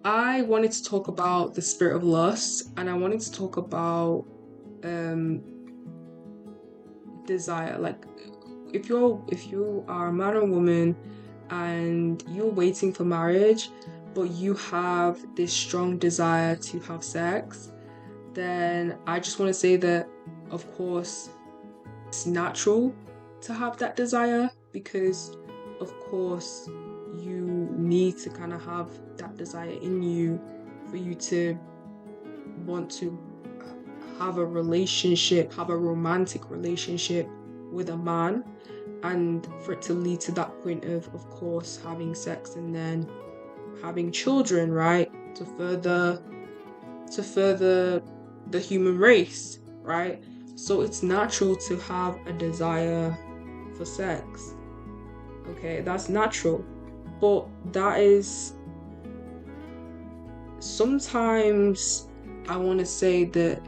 I wanted to talk about the spirit of lust, and I wanted to talk about um desire. Like, if you are a man or woman and you're waiting for marriage, but you have this strong desire to have sex, then I just want to say that, of course, it's natural to have that desire, because of course you need to kind of have that desire in you for you to want to have a relationship, have a romantic relationship with a man, and for it to lead to that point of course having sex and then having children, right, to further the human race, right? So it's natural to have a desire for sex. Okay, that's natural. But that is sometimes, I want to say that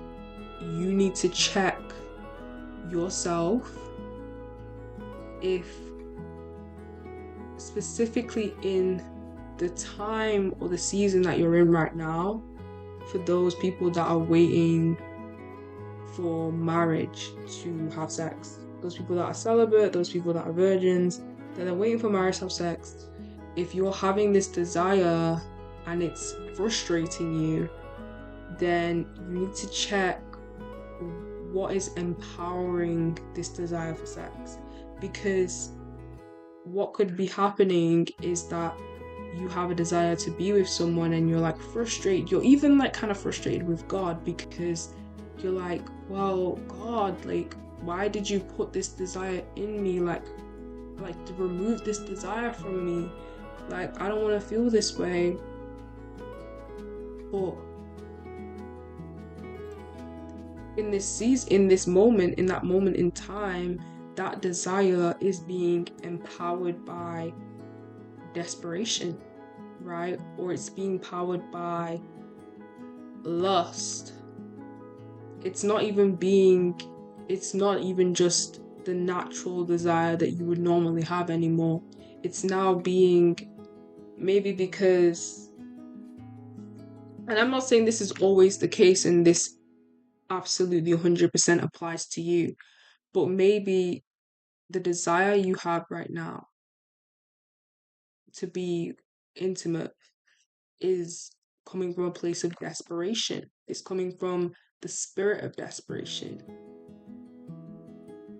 you need to check yourself if, specifically in the time or the season that you're in right now, for those people that are waiting for marriage to have sex, those people that are celibate, those people that are virgins, that are waiting for marriage to have sex, if you're having this desire and it's frustrating you, then you need to check what is empowering this desire for sex. Because what could be happening is that you have a desire to be with someone and you're like frustrated. You're even like kind of frustrated with God, because you're like, well, God, like, why did you put this desire in me? Like to remove this desire from me. Like, I don't want to feel this way. But in this season, in this moment, in that moment in time, that desire is being empowered by desperation, right? Or it's being powered by lust. It's not even just the natural desire that you would normally have anymore. It's now being, maybe because, and I'm not saying this is always the case and this absolutely 100% applies to you, but maybe the desire you have right now to be intimate is coming from a place of desperation. It's coming from the spirit of desperation,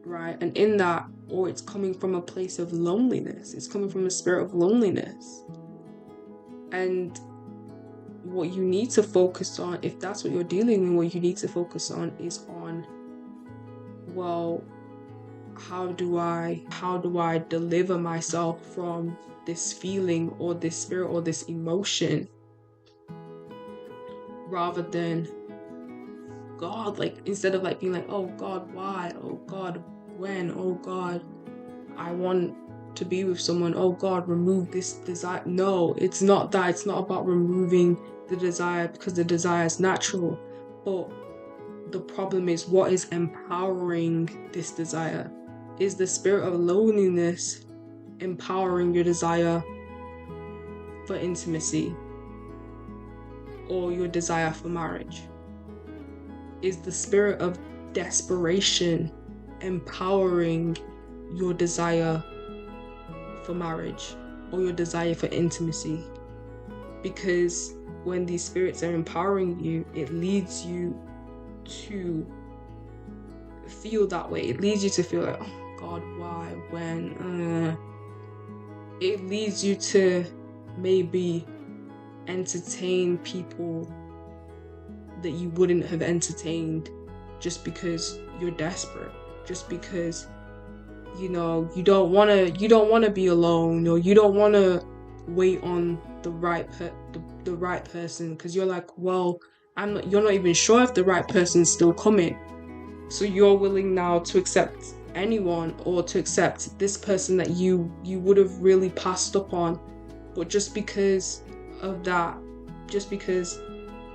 right? And in that, or it's coming from a place of loneliness. It's coming from a spirit of loneliness. And what you need to focus on, if that's what you're dealing with, what you need to focus on is on, well, how do I deliver myself from this feeling or this spirit or this emotion, rather than God, like, instead of like being like, oh God, why? Oh God, when? Oh God, I want to be with someone. Oh God, remove this desire. No, it's not that. It's not about removing the desire, because the desire is natural. But the problem is, what is empowering this desire? Is the spirit of loneliness empowering your desire for intimacy or your desire for marriage? Is the spirit of desperation empowering your desire for marriage or your desire for intimacy? Because when these spirits are empowering you, it leads you to feel that way. It leads you to feel like, oh God, why, when? It leads you to maybe entertain people that you wouldn't have entertained, just because you're desperate, just because you don't want to be alone, or you don't want to wait on the right person, because you're like, well, you're not even sure if the right person's still coming, so you're willing now to accept anyone, or to accept this person that you would have really passed up on. But just because of that, just because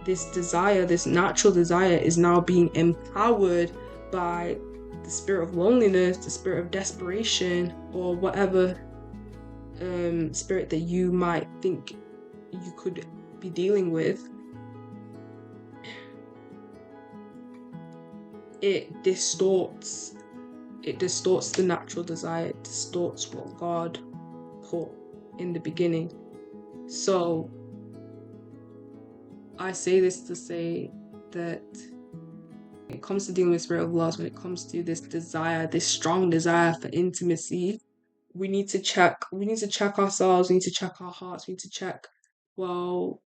this desire, this natural desire, is now being empowered by the spirit of loneliness, the spirit of desperation, or whatever spirit that you might think you could be dealing with, it distorts the natural desire. It distorts what God put in the beginning. So I say this to say that when it comes to dealing with spirit of lust, when it comes to this desire, this strong desire for intimacy, we need to check ourselves, we need to check our hearts, we need to check, well,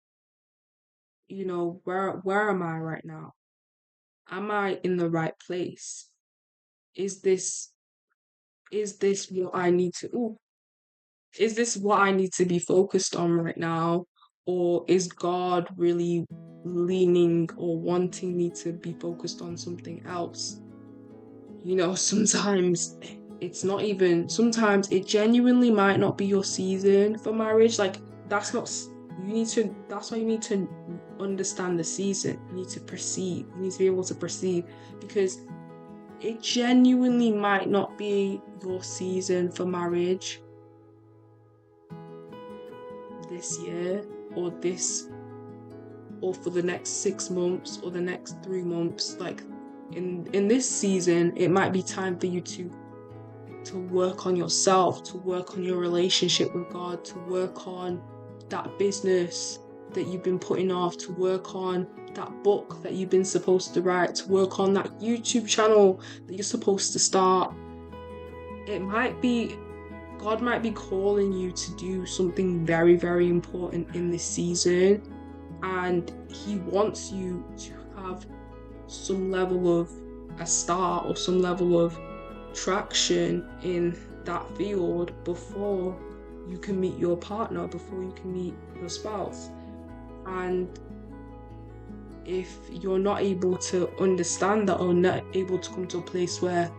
where am I right now? Am I in the right place? Is this what I need to is this what I need to be focused on right now? Or is God really leaning or wanting me to be focused on something else? Sometimes sometimes it genuinely might not be your season for marriage. Like, that's why you need to understand the season. You need to perceive. You need to be able to perceive, because it genuinely might not be your season for marriage this year, or for the next 6 months, or the next 3 months. Like, in this season, it might be time for you to work on yourself, to work on your relationship with God, to work on that business that you've been putting off, to work on that book that you've been supposed to write, to work on that YouTube channel that you're supposed to start. God might be calling you to do something very, very important in this season, and He wants you to have some level of a start or some level of traction in that field before you can meet your partner, before you can meet your spouse. And if you're not able to understand that, or not able to come to a place where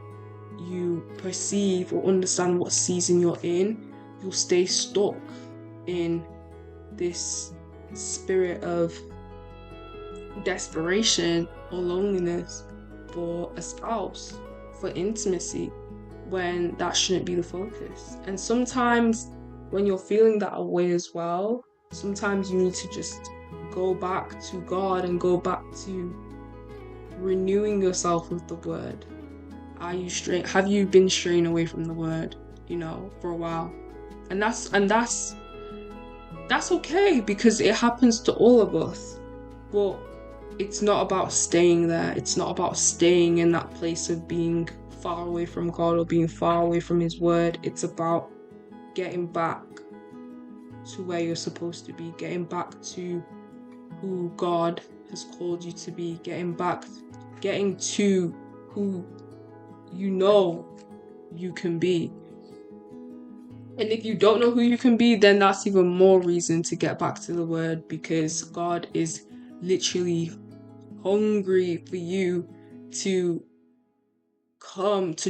you perceive or understand what season you're in, you'll stay stuck in this spirit of desperation or loneliness for a spouse, for intimacy, when that shouldn't be the focus. And sometimes when you're feeling that way as well, sometimes you need to just go back to God and go back to renewing yourself with the word. Have you been straying away from the word, for a while? And that's okay, because it happens to all of us. But it's not about staying there. It's not about staying in that place of being far away from God or being far away from His word. It's about getting back to where you're supposed to be, getting back to who God has called you to be, getting to who you can be. And if you don't know who you can be, then that's even more reason to get back to the word, because God is literally hungry for you to come, to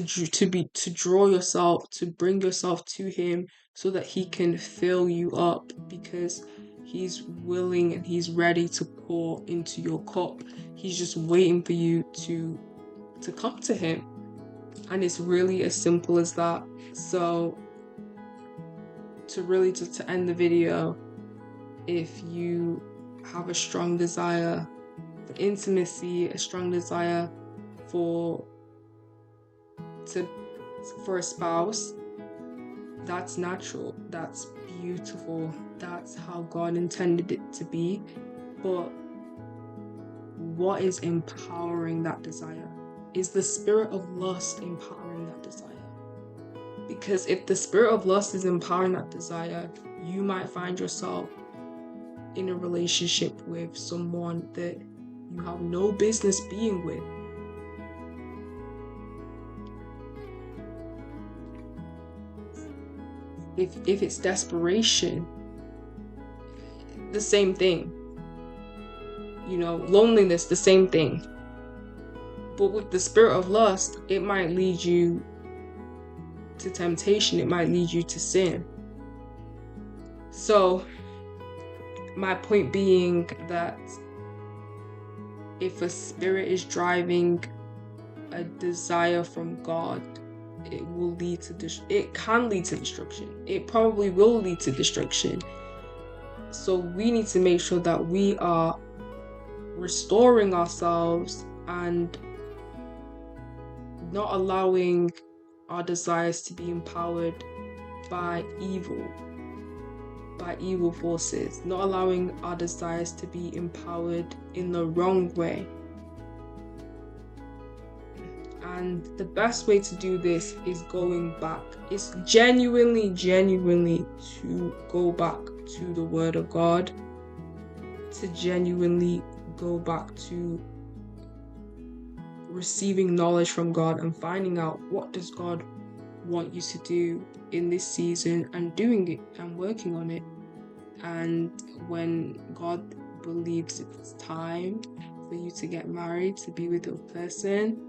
draw yourself, to bring yourself to Him, so that He can fill you up, because He's willing and He's ready to pour into your cup. He's just waiting for you to come to Him. And it's really as simple as that. So to end the video, if you have a strong desire for intimacy, a strong desire for a spouse, that's natural, that's beautiful, that's how God intended it to be. But what is empowering that desire? Is the spirit of lust empowering that desire? Because if the spirit of lust is empowering that desire, you might find yourself in a relationship with someone that you have no business being with. If it's desperation, the same thing. Loneliness, the same thing. But with the spirit of lust, it might lead you to temptation. It might lead you to sin. So my point being that if a spirit is driving a desire from God, it can lead to destruction. It probably will lead to destruction. So we need to make sure that we are restoring ourselves and not allowing our desires to be empowered by evil forces, not allowing our desires to be empowered in the wrong way. And the best way to do this is going back. It's genuinely to go back to the Word of God, to genuinely go back to receiving knowledge from God and finding out what does God want you to do in this season, and doing it and working on it. And when God believes it's time for you to get married, to be with a person,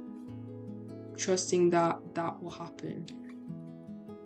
trusting that will happen.